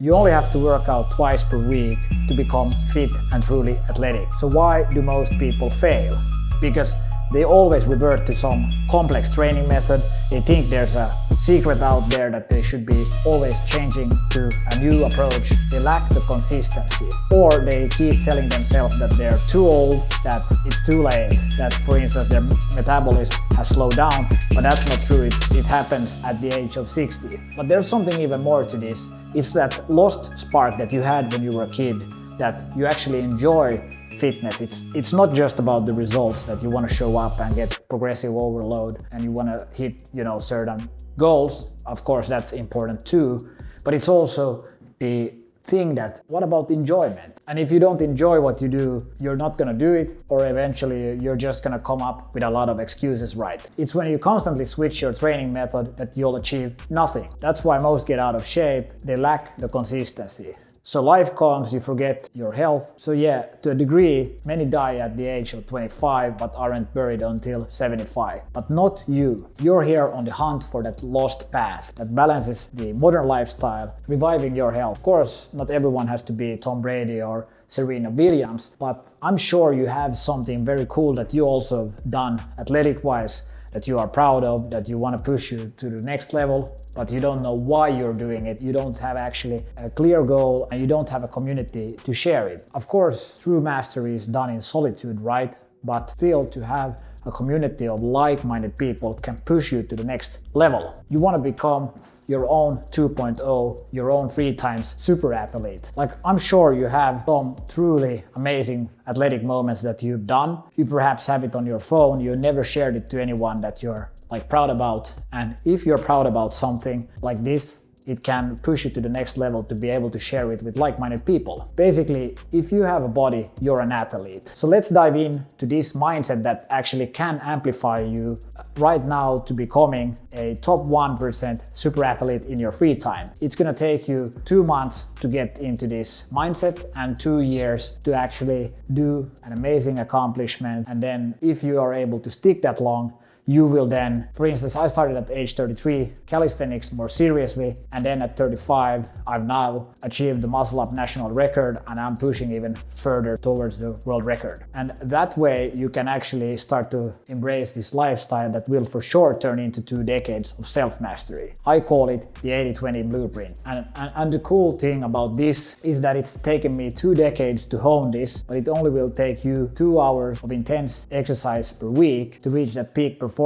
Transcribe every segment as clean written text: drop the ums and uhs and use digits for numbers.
You only have to work out twice per week to become fit and truly athletic. So why do most people fail? Because they always revert to some complex training method. They think there's a secret out there that they should be always changing to a new approach. They lack the consistency. Or they keep telling themselves that they're too old, that it's too late, that for instance their metabolism has slowed down, but that's not true. It happens at the age of 60. But there's something even more to this. It's that lost spark that you had when you were a kid, that you actually enjoy fitness. It's not just about the results, that you want to show up and get progressive overload and you want to hit, certain goals. Of course, that's important too, but it's also the thing that, what about enjoyment? And if you don't enjoy what you do, you're not going to do it, or eventually you're just going to come up with a lot of excuses, right? It's when you constantly switch your training method that you'll achieve nothing. That's why most get out of shape. They lack the consistency. So life comes, you forget your health. So yeah, to a degree, many die at the age of 25 but aren't buried until 75. But not you. You're here on the hunt for that lost path that balances the modern lifestyle, reviving your health. Of course, not everyone has to be Tom Brady or Serena Williams, but I'm sure you have something very cool that you also have done athletic-wise, that you are proud of, that you want to push you to the next level, but you don't know why you're doing it. You don't have actually a clear goal and you don't have a community to share it. Of course, true mastery is done in solitude, right? But still, to have a community of like-minded people can push you to the next level. You want to become your own 2.0, your own 3x super athlete. Like, I'm sure you have some truly amazing athletic moments that you've done. You perhaps have it on your phone. You never shared it to anyone that you're proud about. And if you're proud about something like this, it can push you to the next level to be able to share it with like-minded people. Basically, if you have a body, you're an athlete. So let's dive into this mindset that actually can amplify you right now to becoming a top 1% super athlete in your free time. It's gonna take you 2 months to get into this mindset and 2 years to actually do an amazing accomplishment. And then if you are able to stick that long, you will then, for instance, I started at age 33, calisthenics more seriously, and then at 35, I've now achieved the muscle up national record and I'm pushing even further towards the world record. And that way you can actually start to embrace this lifestyle that will for sure turn into 2 decades of self-mastery. I call it the 80-20 blueprint. And the cool thing about this is that it's taken me 2 decades to hone this, but it only will take you 2 hours of intense exercise per week to reach that peak performance,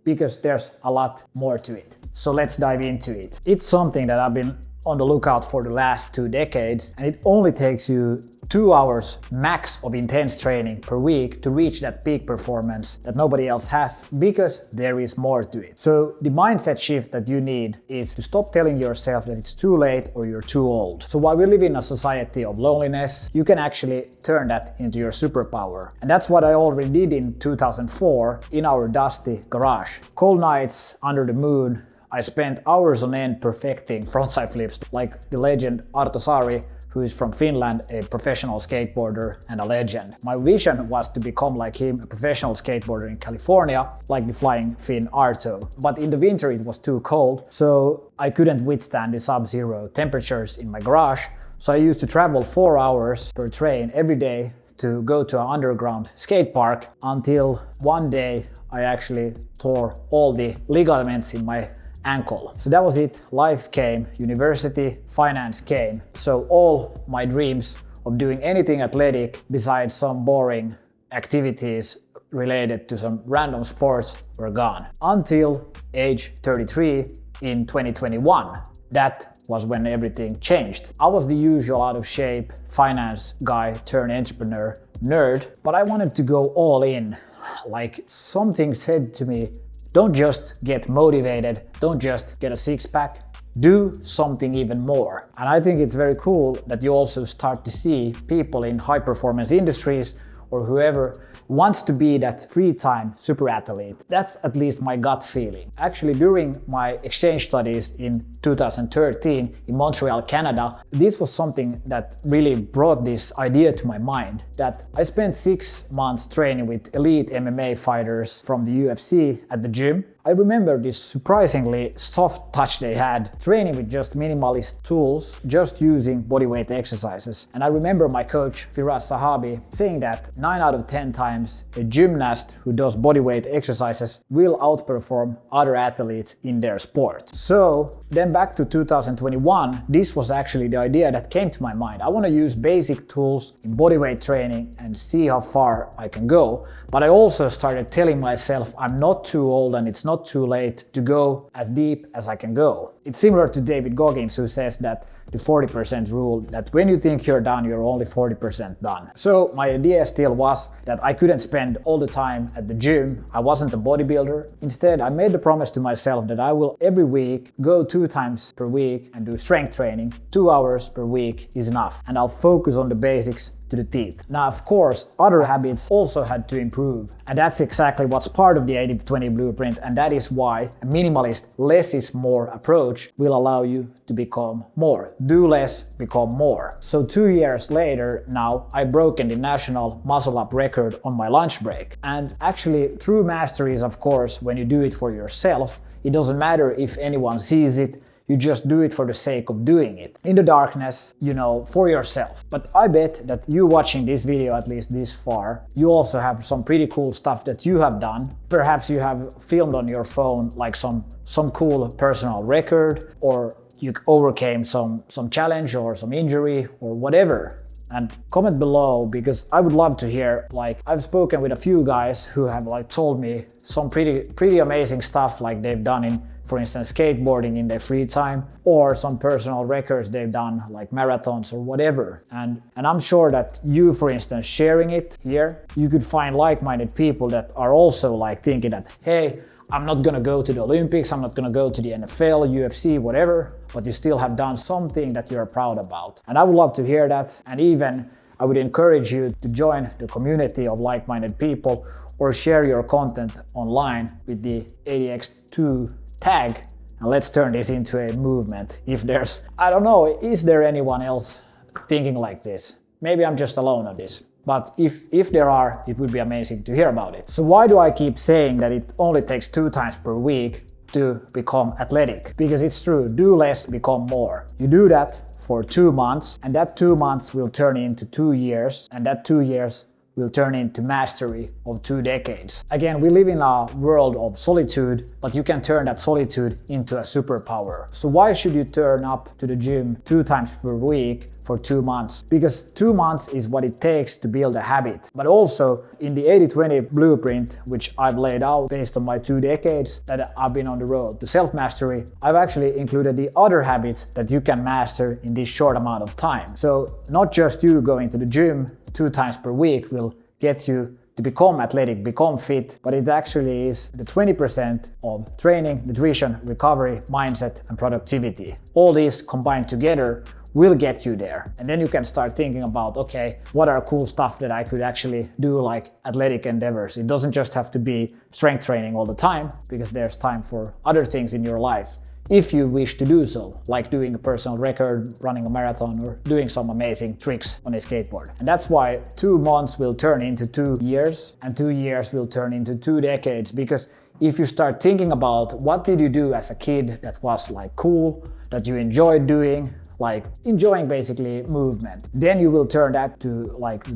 because there's a lot more to it. So let's dive into it. It's something that I've been on the lookout for the last 2 decades, and it only takes you 2 hours max of intense training per week to reach that peak performance that nobody else has, because there is more to it. So the mindset shift that you need is to stop telling yourself that it's too late or you're too old. So while we live in a society of loneliness, you can actually turn that into your superpower. And that's what I already did in 2004 in our dusty garage. Cold nights under the moon, I spent hours on end perfecting frontside flips like the legend Arto Saari, who is from Finland, a professional skateboarder and a legend. My vision was to become like him, a professional skateboarder in California, like the flying Finn Arto. But in the winter it was too cold, so I couldn't withstand the sub-zero temperatures in my garage. So I used to travel 4 hours per train every day to go to an underground skate park, until one day I actually tore all the ligaments in my ankle. So that was it. Life came, university, finance came. So all my dreams of doing anything athletic besides some boring activities related to some random sports were gone. Until age 33 in 2021. That was when everything changed. I was the usual out of shape finance guy turned entrepreneur nerd, but I wanted to go all in. Like, something said to me, don't just get motivated, don't just get a six-pack, do something even more. And I think it's very cool that you also start to see people in high-performance industries or whoever wants to be that free-time super athlete. That's at least my gut feeling. Actually, during my exchange studies in 2013 in Montreal, Canada, this was something that really brought this idea to my mind, that I spent 6 months training with elite MMA fighters from the UFC at the gym. I remember this surprisingly soft touch they had, training with just minimalist tools, just using bodyweight exercises. And I remember my coach Firas Sahabi saying that 9 out of 10 times a gymnast who does bodyweight exercises will outperform other athletes in their sport. So then back to 2021, this was actually the idea that came to my mind. I want to use basic tools in bodyweight training and see how far I can go. But I also started telling myself I'm not too old and it's not too late to go as deep as I can go. It's similar to David Goggins, who says that the 40% rule, that when you think you're done, you're only 40% done. So my idea still was that I couldn't spend all the time at the gym. I wasn't a bodybuilder. Instead, I made the promise to myself that I will every week go 2 times per week and do strength training. 2 hours per week is enough. And I'll focus on the basics to the teeth. Now, of course, other habits also had to improve. And that's exactly what's part of the 80-20 blueprint. And that is why a minimalist less is more approach will allow you to become more. Do less, become more. So 2 years later, now I've broken the national muscle up record on my lunch break. And actually, true mastery is, of course, when you do it for yourself. It doesn't matter if anyone sees it. You just do it for the sake of doing it. In the darkness, for yourself. But I bet that you watching this video, at least this far, you also have some pretty cool stuff that you have done. Perhaps you have filmed on your phone like some cool personal record, or you overcame some challenge or some injury or whatever. And comment below, because I would love to hear, I've spoken with a few guys who have told me some pretty amazing stuff they've done in, for instance, skateboarding in their free time, or some personal records they've done like marathons or whatever. And I'm sure that you, for instance, sharing it here, you could find like-minded people that are also thinking that, hey, I'm not gonna go to the Olympics, I'm not gonna go to the NFL, UFC, whatever, but you still have done something that you're proud about. And I would love to hear that. And even I would encourage you to join the community of like-minded people, or share your content online with the ADX2 tag. And let's turn this into a movement. If there's, I don't know, is there anyone else thinking like this? Maybe I'm just alone on this. But if there are, it would be amazing to hear about it. So why do I keep saying that it only takes 2 times per week to become athletic? Because it's true, do less, become more. You do that for 2 months, and that 2 months will turn into 2 years, and that 2 years will turn into mastery of 2 decades. Again, we live in a world of solitude, but you can turn that solitude into a superpower. So why should you turn up to the gym 2 times per week for 2 months? Because 2 months is what it takes to build a habit. But also in the 80-20 blueprint, which I've laid out based on my 2 decades that I've been on the road to self-mastery, I've actually included the other habits that you can master in this short amount of time. So not just you going to the gym 2 times per week will get you to become athletic, become fit, but it actually is the 20% of training, nutrition, recovery, mindset, and productivity. All these combined together will get you there. And then you can start thinking about, okay, what are cool stuff that I could actually do, like athletic endeavors. It doesn't just have to be strength training all the time, because there's time for other things in your life, if you wish to do so, like doing a personal record, running a marathon, or doing some amazing tricks on a skateboard. And that's why 2 months will turn into 2 years, and 2 years will turn into 2 decades. Because if you start thinking about what did you do as a kid that was cool, that you enjoyed doing, enjoying basically movement, then you will turn that to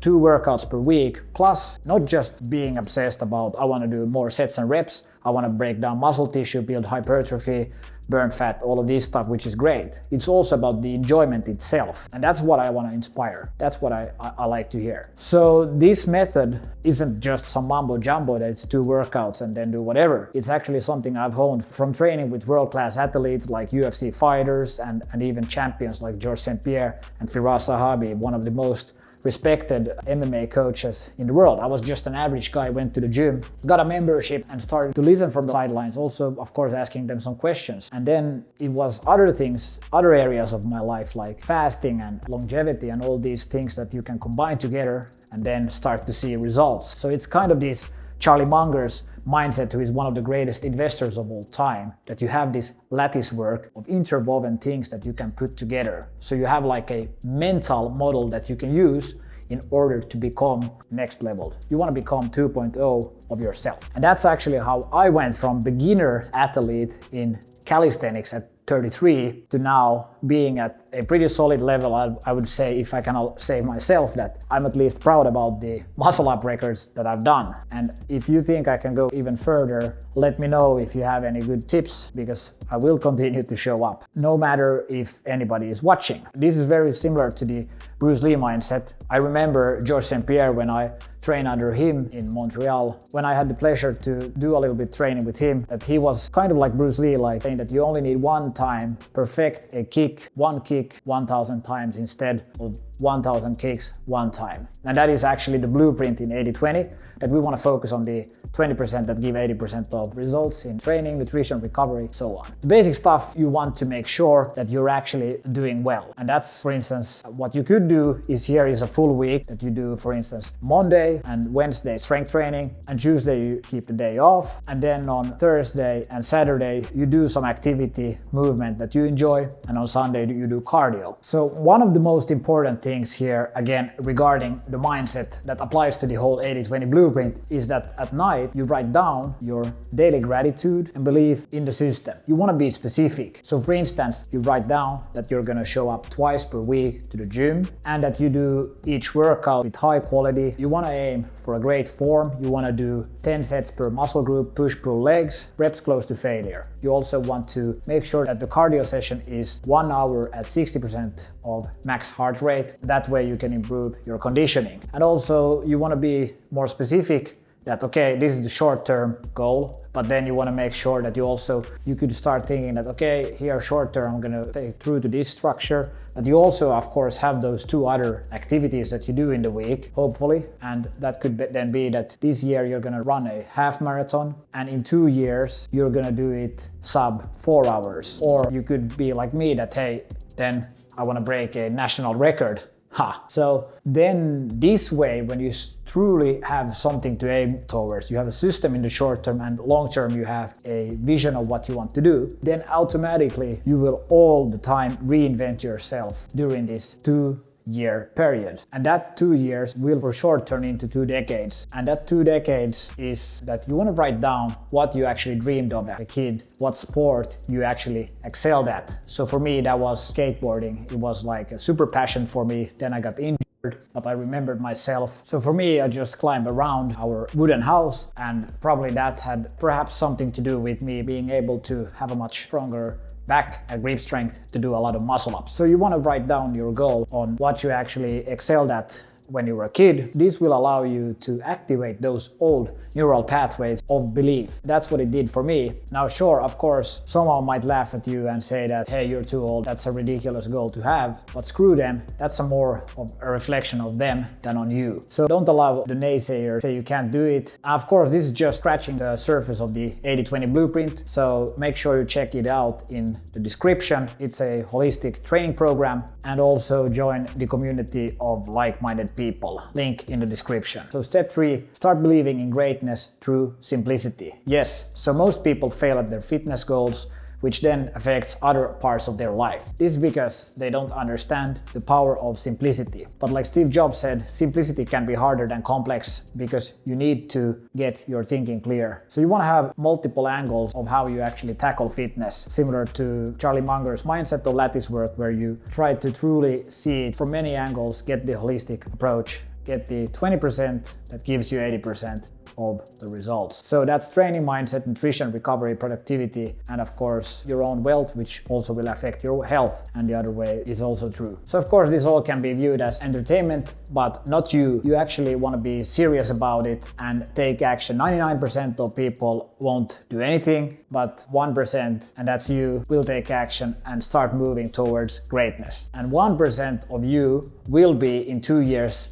2 workouts per week, plus not just being obsessed about I want to do more sets and reps, I want to break down muscle tissue, build hypertrophy, burn fat, all of this stuff, which is great. It's also about the enjoyment itself. And that's what I want to inspire. That's what I like to hear. So this method isn't just some mambo jumbo that it's 2 workouts and then do whatever. It's actually something I've honed from training with world-class athletes like UFC fighters and even champions like Georges St. Pierre and Firas Zahabi, one of the most respected MMA coaches in the world. I was just an average guy, went to the gym, got a membership, and started to listen from the sidelines, also of course asking them some questions. And then it was other things, other areas of my life like fasting and longevity and all these things that you can combine together and then start to see results. So it's kind of this Charlie Munger's mindset, who is one of the greatest investors of all time, that you have this lattice work of interwoven things that you can put together. So you have a mental model that you can use in order to become next level. You want to become 2.0 of yourself. And that's actually how I went from beginner athlete in calisthenics at 33 to now being at a pretty solid level. I would say, if I can say myself, that I'm at least proud about the muscle up records that I've done. And if you think I can go even further, let me know if you have any good tips, because I will continue to show up, no matter if anybody is watching. This is very similar to the Bruce Lee mindset. I remember Georges St. Pierre when I trained under him in Montreal. When I had the pleasure to do a little bit training with him, that he was kind of like Bruce Lee, like saying that you only need one time perfect a kick, one kick 1,000 times instead of 1,000 kicks one time. And that is actually the blueprint in 80-20, that we want to focus on the 20% that give 80% of results in training, nutrition, recovery, so on. The basic stuff you want to make sure that you're actually doing well. And that's, for instance, what you could do is here is a full week that you do, for instance, Monday and Wednesday strength training, and Tuesday you keep the day off, and then on Thursday and Saturday you do some activity, movement that you enjoy, and on Sunday you do cardio. So one of the most important things here, again, regarding the mindset that applies to the whole 80-20 blueprint, is that at night you write down your daily gratitude and belief in the system. You want to be specific. So for instance, you write down that you're going to show up twice per week to the gym, and that you do each workout with high quality. You want to aim for a great form. You want to do 10 sets per muscle group, push-pull legs, reps close to failure. You also want to make sure that the cardio session is 1 hour at 60% of max heart rate. That way you can improve your conditioning. And also you want to be more specific that, okay, this is the short-term goal, but then you want to make sure that you could start thinking that, okay, here short-term I'm going to stay true to this structure. But you also, of course, have those 2 other activities that you do in the week, hopefully. And that could then be that this year you're going to run a half marathon, and in 2 years you're going to do it sub 4 hours. Or you could be like me that, hey, then I want to break a national record. So then this way, when you truly have something to aim towards, you have a system in the short term, and long term you have a vision of what you want to do, then automatically you will all the time reinvent yourself during this 2-year period. And that 2 years will for sure turn into 2 decades. And that 2 decades is that you want to write down what you actually dreamed of as a kid, what sport you actually excelled at. So for me, that was skateboarding. It was like a super passion for me. Then I got injured, but I remembered myself. So for me, I just climbed around our wooden house, and probably that had perhaps something to do with me being able to have a much stronger back and grip strength to do a lot of muscle ups. So you want to write down your goal on what you actually excelled at when you were a kid. This will allow you to activate those old neural pathways of belief. That's what it did for me. Now sure, of course, someone might laugh at you and say that, hey, you're too old, that's a ridiculous goal to have. But screw them, that's more of a reflection of them than on you. So don't allow the naysayers say you can't do it. Of course, this is just scratching the surface of the 80-20 blueprint, so make sure you check it out in the description. It's a holistic training program, and also join the community of like-minded people. Link in the description. So step 3, start believing in greatness through simplicity. Yes, so most people fail at their fitness goals, which then affects other parts of their life. This is because they don't understand the power of simplicity. But like Steve Jobs said, simplicity can be harder than complex, because you need to get your thinking clear. So you want to have multiple angles of how you actually tackle fitness, similar to Charlie Munger's mindset of lattice work, where you try to truly see it from many angles, get the holistic approach, get the 20% that gives you 80% of the results. So that's training, mindset, nutrition, recovery, productivity, and of course your own wealth, which also will affect your health, and the other way is also true. So of course this all can be viewed as entertainment, but not you. You actually want to be serious about it and take action. 99% of people won't do anything, but 1%, and that's you, will take action and start moving towards greatness. And 1% of you will be in 2 years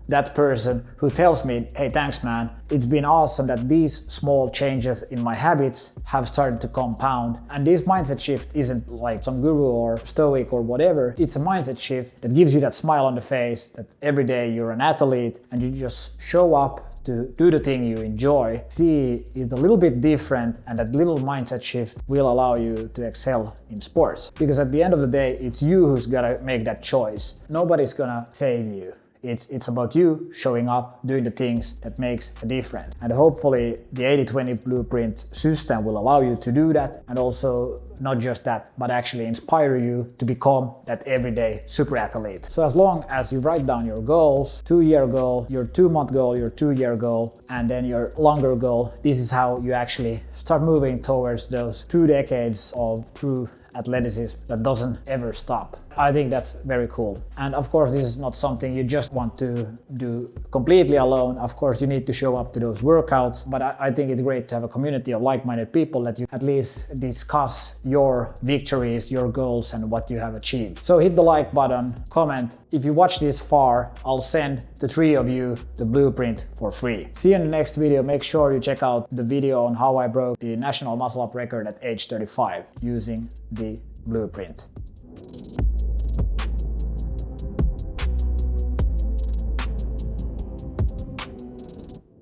that person who tells me, hey, thanks man, it's been awesome that these small changes in my habits have started to compound. And this mindset shift isn't like some guru or stoic or whatever. It's a mindset shift that gives you that smile on the face, that every day you're an athlete and you just show up to do the thing you enjoy. See, it's a little bit different, and that little mindset shift will allow you to excel in sports. Because at the end of the day, it's you who's gotta make that choice. Nobody's gonna save you. It's about you showing up, doing the things that makes a difference. And hopefully the 80/20 blueprint system will allow you to do that, and also not just that, but actually inspire you to become that everyday super athlete. So as long as you write down your goals, 2-year goal, your 2-month goal, your 2-year goal, and then your longer goal, this is how you actually start moving towards those 2 decades of true athleticism that doesn't ever stop. I think that's very cool. And of course, this is not something you just want to do completely alone. Of course, you need to show up to those workouts, but I think it's great to have a community of like-minded people that you at least discuss your victories, your goals, and what you have achieved. So hit the like button, comment. If you watch this far, I'll send the 3 of you the blueprint for free. See you in the next video. Make sure you check out the video on how I broke the national muscle up record at age 35 using the blueprint.